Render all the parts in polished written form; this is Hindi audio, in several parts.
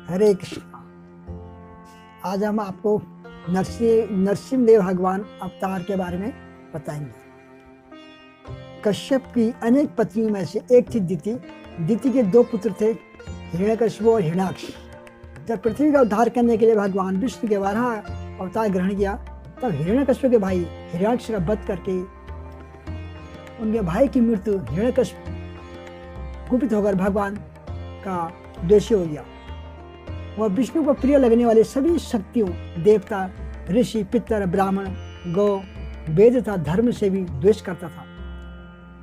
हरे कृष्णा। आज हम आपको नरसिंहदेव भगवान अवतार के बारे में बताएंगे। कश्यप की अनेक पत्नियों में से एक थी दिति। दिति के दो पुत्र थे, हिरण्यकशिपु और हिरण्याक्ष। जब पृथ्वी का उद्धार करने के लिए भगवान विष्णु के 12 अवतार ग्रहण किया, तब हिरण्यकशिपु के भाई हिरण्याक्ष का वध करके उनके भाई की मृत्यु हिरण्यकशिपु कुपित होकर भगवान का द्वेषी हो गया। वह विष्णु को प्रिय लगने वाले सभी शक्तियों, देवता, ऋषि, पितर, ब्राह्मण, गौ, वेद तथा धर्म से भी द्वेष करता था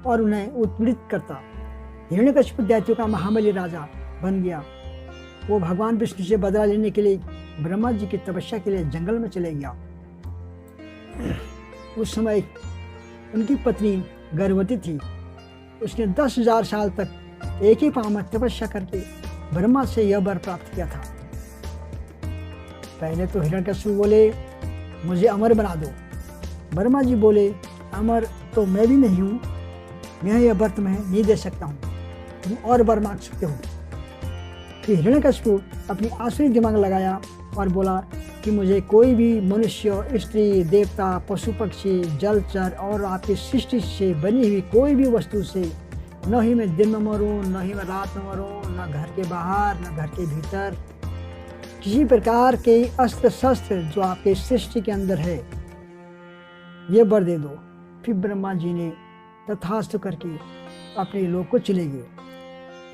और उन्हें उत्पीड़ित करता। हिरण्यकशिपु दैत्यों का महाबली राजा बन गया। वो भगवान विष्णु से बदला लेने के लिए ब्रह्मा जी की तपस्या के लिए जंगल में चले गया। उस समय उनकी पत्नी गर्भवती थी। उसने 10,000 साल तक एक ही पांव में तपस्या करके ब्रह्मा से यह वर प्राप्त किया था। पहले तो हिरण्यकशिपु बोले, मुझे अमर बना दो। ब्रह्मा जी बोले, अमर तो मैं भी नहीं हूँ, मैं यह वर तुम्हें नहीं दे सकता हूँ, तुम और वर मांग सकते हो। फिर हिरण्यकशिपु अपनी आसुरी दिमाग लगाया और बोला कि मुझे कोई भी मनुष्य, स्त्री, देवता, पशु पक्षी, जलचर और आपकी सृष्टि से बनी हुई कोई भी वस्तु से न ही मैं दिन में मरूं, न ही मैं रात में मरूं, न घर के बाहर, न घर के भीतर, किसी प्रकार के अस्त्र शस्त्र जो आपके सृष्टि के अंदर है, ये वर दे दो। फिर ब्रह्मा जी ने तथास्तु करके अपने लोक को चले गए।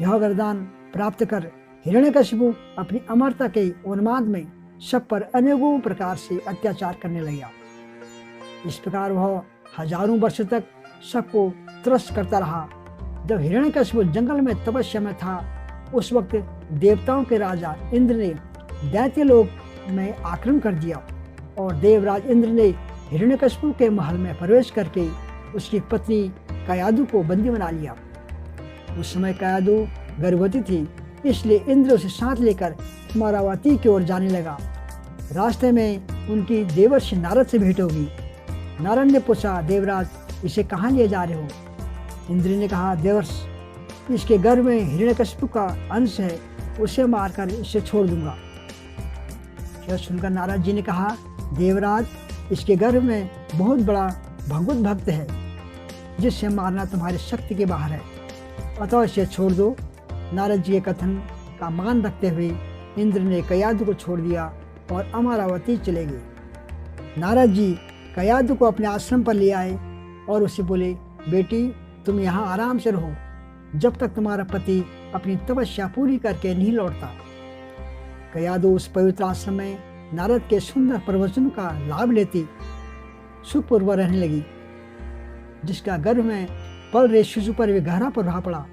यह वरदान प्राप्त कर हिरण्यकशिपु अपनी अमरता के उन्माद में सब पर अनेकों प्रकार से अत्याचार करने लगा। इस प्रकार वह हजारों वर्ष तक सबको त्रस्त करता रहा। जब हिरण्यकशिपु जंगल में तपस्या में था, उस वक्त देवताओं के राजा इंद्र ने दैत्य लोक में आक्रमण कर दिया और देवराज इंद्र ने हिरण्यकशिपु के महल में प्रवेश करके उसकी पत्नी कयादु को बंदी बना लिया। उस समय कयादु गर्भवती थी, इसलिए इंद्र उसे साथ लेकर अमरावती की ओर जाने लगा। रास्ते में उनकी देवर्षि नारद से भेंट होगी। नारद ने पूछा, देवराज इसे कहाँ ले जा रहे हो? इंद्र ने कहा, देवर्ष, इसके गर्भ में हिरण्यकशिपु का अंश है, उसे मारकर इसे छोड़ दूंगा। यह सुनकर नारद जी ने कहा, देवराज, इसके गर्भ में बहुत बड़ा भगवत भक्त है, जिससे मारना तुम्हारी शक्ति के बाहर है, अतः इसे छोड़ दो। नारद जी के कथन का मान रखते हुए इंद्र ने कयादु को छोड़ दिया और अमरावती चले गए। नारद जी कयादु को अपने आश्रम पर ले आए और उसे बोले, बेटी, तुम यहाँ आराम से रहो जब तक तुम्हारा पति अपनी तपस्या पूरी करके नहीं लौटता। कयादु उस पवित्र आश्रम में नारद के सुंदर प्रवचन का लाभ लेती सुखपूर्वक रहने लगी, जिसका गर्भ में पल रहे शिशु पर भी गहरा प्रभाव पड़ा।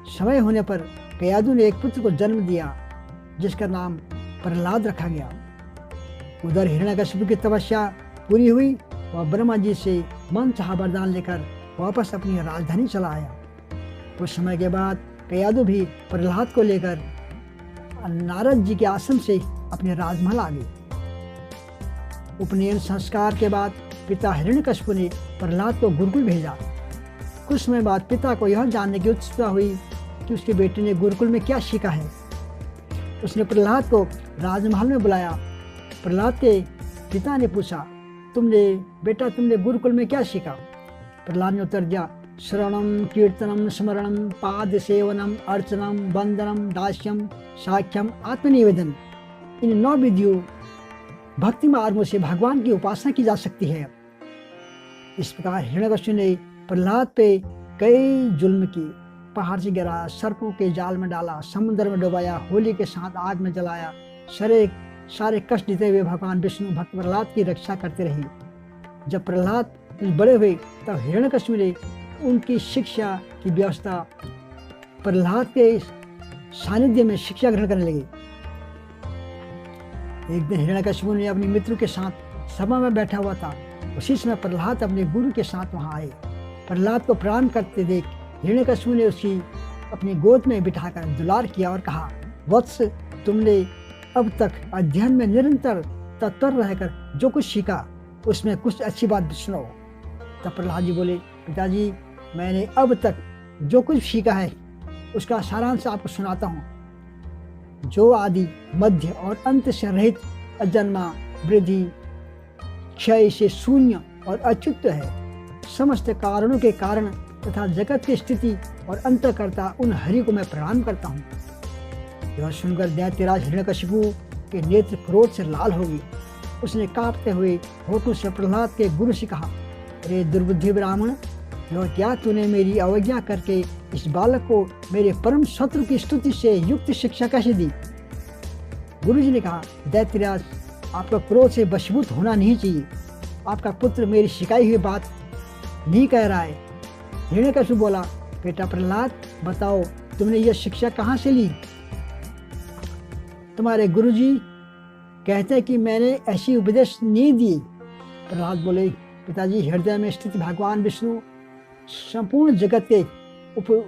समय होने पर कयादु ने एक पुत्र को जन्म दिया, जिसका नाम प्रहलाद रखा गया। उधर हिरण्यकशिपु की तपस्या पूरी हुई। वह ब्रह्मा जी से मन चाहा वरदान लेकर वापस अपनी राजधानी चला आया। कुछ समय के बाद कयादु भी प्रहलाद को लेकर नारद जी के आश्रम से अपने राजमहल आ गए। उपनयन संस्कार के बाद पिता हिरण्यकशिपु ने प्रहलाद को गुरुकुल भेजा। कुछ समय बाद पिता को यह जानने की उत्सुकता हुई कि उसके बेटे ने गुरुकुल में क्या सीखा है। उसने प्रहलाद को राजमहल में बुलाया। प्रहलाद के पिता ने पूछा, तुमने गुरुकुल में क्या सीखा? प्रहलाद ने उत्तर दिया, श्रवणम, कीर्तनम, स्मरणम, पाद सेवनम, अर्चनम, वंदनम, दास्यम, साख्यम, आत्मनिवेदन। इन 9 विधियों भक्ति मार्गों से भगवान की उपासना की जा सकती है। इस प्रकार हिरण्यकशिपु ने प्रहलाद पे कई जुल्म किए। पहाड़ से गिराया, सर्पों के जाल में डाला, समुद्र में डुबाया, होली के साथ आग में जलाया। सारे कष्ट देते हुए भगवान विष्णु भक्त प्रहलाद की रक्षा करते रहे। जब प्रहलाद बड़े हुए तब हिरण्यकशिपु ने उनकी शिक्षा की व्यवस्था प्रहलाद के सानिध्य में शिक्षा ग्रहण करने लगे। एक दिन हिरण्यकशिपु ने अपने मित्र के साथ सभा में बैठा हुआ था। उसी समय प्रहलाद अपने गुरु के साथ वहां आए। प्रहलाद को प्रणाम करते देख हिरण्यकशिपु ने उसकी अपनी गोद में बिठाकर दुलार किया और कहा, वत्स, तुमने अब तक अध्ययन में निरंतर तत्पर रहकर जो कुछ सीखा, उसमें कुछ अच्छी बात सुनाओ। तब प्रहलाद जी बोले, पिताजी, मैंने अब तक जो कुछ सीखा है उसका सारांश आपको सुनाता हूँ। जो आदि मध्य और अंत से रहित अजन्मा वृद्धि क्षय से शून्य और अच्युत है, समस्त कारणों के कारण तथा जगत की स्थिति और अंतकर्ता उन हरि को मैं प्रणाम करता हूँ। यह सुनकर दैत्यराज हिरण्यकशिपु के नेत्र क्रोध से लाल हो गए। उसने कांपते हुए होठों से प्रहलाद के गुरु से कहा, अरे दुर्बुद्धि ब्राह्मण, यह क्या तूने मेरी अवज्ञा करके इस बालक को मेरे परम शत्रु की स्तुति से युक्त शिक्षा कैसे दी? गुरु जी ने कहा, दैत्यराज, आपका क्रोध से वशीभूत होना नहीं चाहिए। आपका पुत्र मेरी सिखाई हुई बात नहीं कह रहा है। हिरण्यकशिपु बोला, बेटा प्रहलाद, बताओ तुमने यह शिक्षा कहाँ से ली? तुम्हारे गुरुजी कहते हैं कि मैंने ऐसी उपदेश नहीं दी। प्रहलाद बोले, पिताजी, हृदय में स्थित भगवान विष्णु संपूर्ण जगत के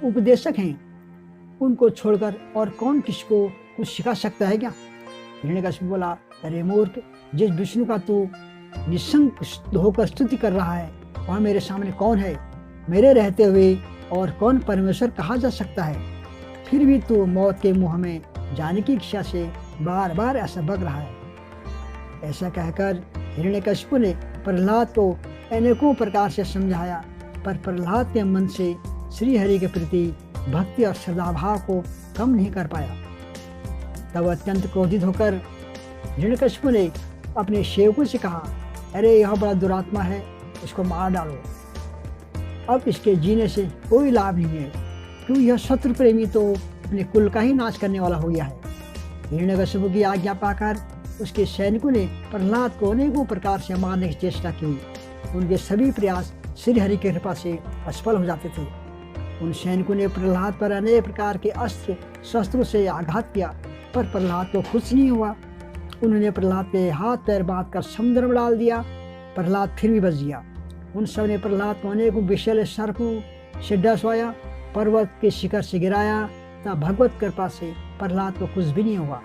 उपदेशक हैं। उनको छोड़कर और कौन किसको कुछ सिखा सकता है क्या? हिरण्यकशिपु बोला, अरे मूर्ख, जिस विष्णु का तू निशंक होकर स्तुति कर रहा है वह मेरे सामने कौन है? मेरे रहते हुए और कौन परमेश्वर कहा जा सकता है? फिर भी तू मौत के मुंह में जाने की इच्छा से बार बार ऐसा बक रहा है। ऐसा कहकर हिरण्यकशिपु ने प्रहलाद को अनेकों प्रकार से समझाया, पर प्रहलाद के मन से श्री हरि के प्रति भक्ति और श्रद्धाभाव को कम नहीं कर पाया। तब अत्यंत क्रोधित होकर हिरण्यकशिपु ने अपने सेवकों से कहा, अरे यह बड़ा दुरात्मा है, इसको मार डालो। अब इसके जीने से कोई लाभ नहीं है, क्योंकि यह शत्रु प्रेमी तो अपने कुल का ही नाश करने वाला हो गया है। हिरण्यकशिपु की आज्ञा पाकर उसके सैनिकों ने प्रहलाद को अनेकों प्रकार से मारने की चेष्टा की। उनके सभी प्रयास श्री हरि की कृपा से असफल हो जाते थे। उन सैनिकों ने प्रहलाद पर अनेक प्रकार के अस्त्र शस्त्रों से आघात किया, पर प्रहलाद को कुछ नहीं हुआ। उन्होंने प्रहलाद के हाथ पैर बांध कर समुद्र में डाल दिया। प्रहलाद फिर भी बच गया। उन सब ने प्रहलाद को अनेकों विषैले सर्पों से डसवाया, पर्वत के शिखर से गिराया, तब भगवत कृपा से प्रहलाद को कुछ भी नहीं हुआ।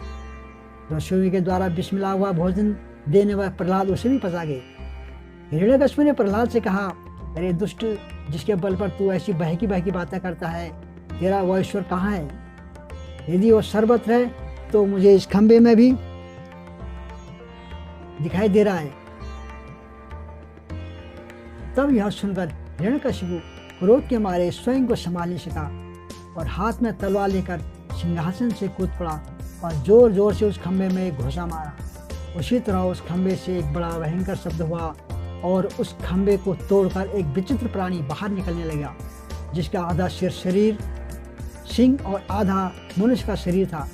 रसोई के द्वारा बिस्मिल्लाह हुआ भोजन देने वाले प्रहलाद उसे भी पचा गए। हिरण्यकशिपु ने प्रहलाद से कहा, अरे दुष्ट, जिसके बल पर तू ऐसी बहकी बहकी बातें करता है, तेरा वह ईश्वर कहाँ है? यदि वो सर्वत्र है तो मुझे इस खंबे में भी दिखाई दे रहा है। तब यह सुनकर हिरण्यकशिपु क्रोध के मारे स्वयं को संभाल नहीं सका और हाथ में तलवार लेकर सिंहासन से कूद पड़ा और जोर जोर से उस खंबे में एक घोंसा मारा। उसी तरह उस खंबे से एक बड़ा भयंकर शब्द हुआ और उस खंबे को तोड़कर एक विचित्र प्राणी बाहर निकलने लगा, जिसका आधा शरीर सिंह और आधा मनुष्य का शरीर था।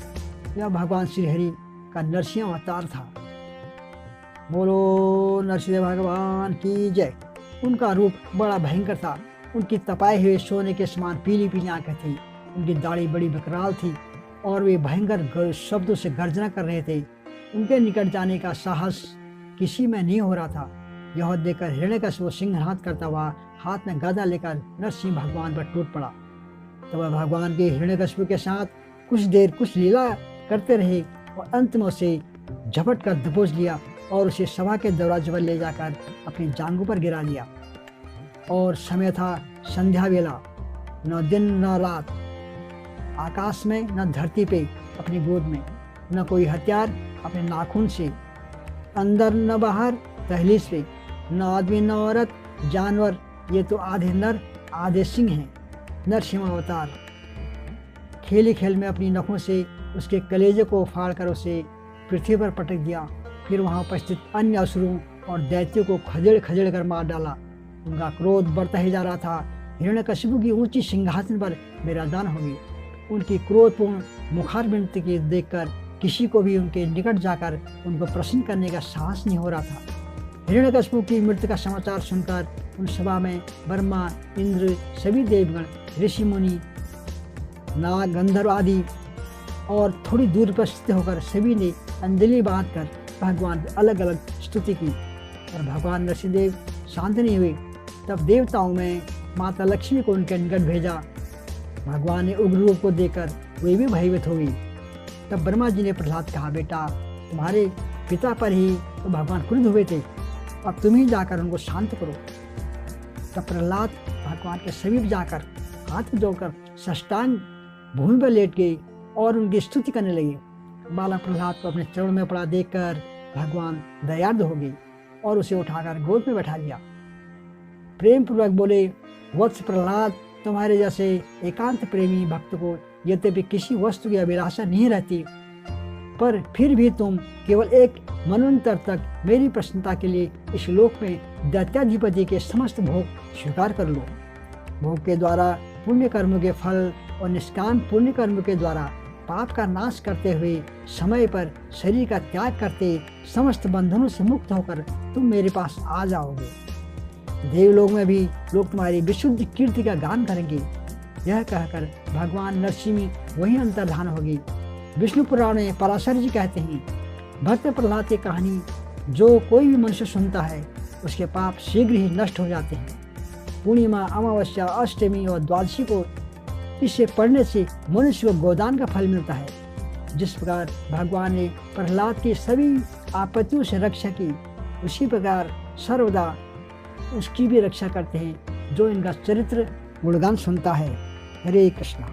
यह भगवान श्री हरि का नरसिंह अवतार था। बोलो नरसिंह भगवान की जय। उनका रूप बड़ा भयंकर था। उनकी तपाए हुए सोने के समान पीली पीली आंखें थी। उनकी दाढ़ी बड़ी विकराल थी और वे भयंकर शब्दों से गर्जना कर रहे थे। उनके निकट जाने का साहस किसी में नहीं हो रहा था। यह देखकर हिरण्यकशिपु सिंहनाद करता हुआ हाथ में गदा लेकर नरसिंह भगवान पर टूट पड़ा। तब वह भगवान के हिरण्यकशिपु के साथ कुछ देर कुछ लीला करते रहे और अंत में उसे झपट कर दबोच लिया और उसे सभा के दरवाजे पर ले जाकर अपनी जांघों पर गिरा दिया। और समय था संध्या वेला, न दिन न रात, आकाश में न धरती पे अपनी गोद में, न कोई हथियार अपने नाखून से, अंदर न बाहर दहलीज पे, न आदमी न औरत, जानवर, ये तो आधे नर आधे सिंह हैं। नरसिंह अवतार खेली खेल में अपनी नखों से उसके कलेजे को फाड़कर उसे पृथ्वी पर पटक दिया। फिर वहाँ उपस्थित अन्य असुरों और दैत्यों को खदेड़ खदेड़ कर मार डाला। उनका क्रोध बढ़ता ही जा रहा था। हिरण्यकशिपु की ऊंची सिंहासन पर विराजमान हो गई। उनकी क्रोधपूर्ण मुखारबिंद की देखकर किसी को भी उनके निकट जाकर उनको प्रसन्न करने का साहस नहीं हो रहा था। हिरण्यकशिपु की मृत्यु का समाचार सुनकर उन सभा में ब्रह्मा, इंद्र, सभी देवगण, ऋषि मुनि, नाग, गंधर्व आदि और थोड़ी दूर पर स्थित होकर सभी ने अंजलि बांधकर भगवान की अलग अलग स्तुति की। और भगवान नरसिंहदेव शांत नहीं हुए। तब देवताओं में माता लक्ष्मी को उनके निकट भेजा। भगवान ने उग्र रूप को देखकर वे भी भयभीत हो गई। तब ब्रह्मा जी ने प्रहलाद कहा, बेटा, तुम्हारे पिता पर ही तो भगवान क्रुद्ध हुए थे, अब तुम ही जाकर उनको शांत करो। तब प्रहलाद भगवान के समीप जाकर हाथ जोड़कर साष्टांग भूमि पर लेट गए और उनकी स्तुति करने लगे। बालक प्रहलाद को अपने चरणों में पड़ा देखकर भगवान दयार्द हो गए और उसे उठाकर गोद में बैठा लिया। प्रेम पूर्वक बोले, वत्स प्रहलाद, तुम्हारे जैसे एकांत प्रेमी भक्त को यद्यपि किसी वस्तु की अभिलाषा नहीं रहती, पर फिर भी तुम केवल एक मनवंतर तक मेरी प्रसन्नता के लिए इस लोक में दैत्याधिपति के समस्त भोग स्वीकार कर लो। भोग के द्वारा पुण्य कर्म के फल और निष्काम पुण्य कर्म के द्वारा पाप का नाश करते हुए समय पर शरीर का त्याग करते समस्त बंधनों से मुक्त होकर तुम मेरे पास आ जाओगे। देवलोक में भी लोग तुम्हारी विशुद्ध कीर्ति का गान करेंगे। यह कहकर भगवान नरसिंह वहीं अंतर्धान हो गई। विष्णु पुराण में पराशर जी कहते हैं, भक्त प्रहलाद की कहानी जो कोई भी मनुष्य सुनता है उसके पाप शीघ्र ही नष्ट हो जाते हैं। पूर्णिमा, अमावस्या, अष्टमी और द्वादशी को इसे पढ़ने से मनुष्य को गोदान का फल मिलता है। जिस प्रकार भगवान ने प्रहलाद की सभी आपत्तियों से रक्षा की, उसी प्रकार सर्वदा उसकी भी रक्षा करते हैं जो इनका चरित्र गुणगान सुनता है। हरे कृष्णा।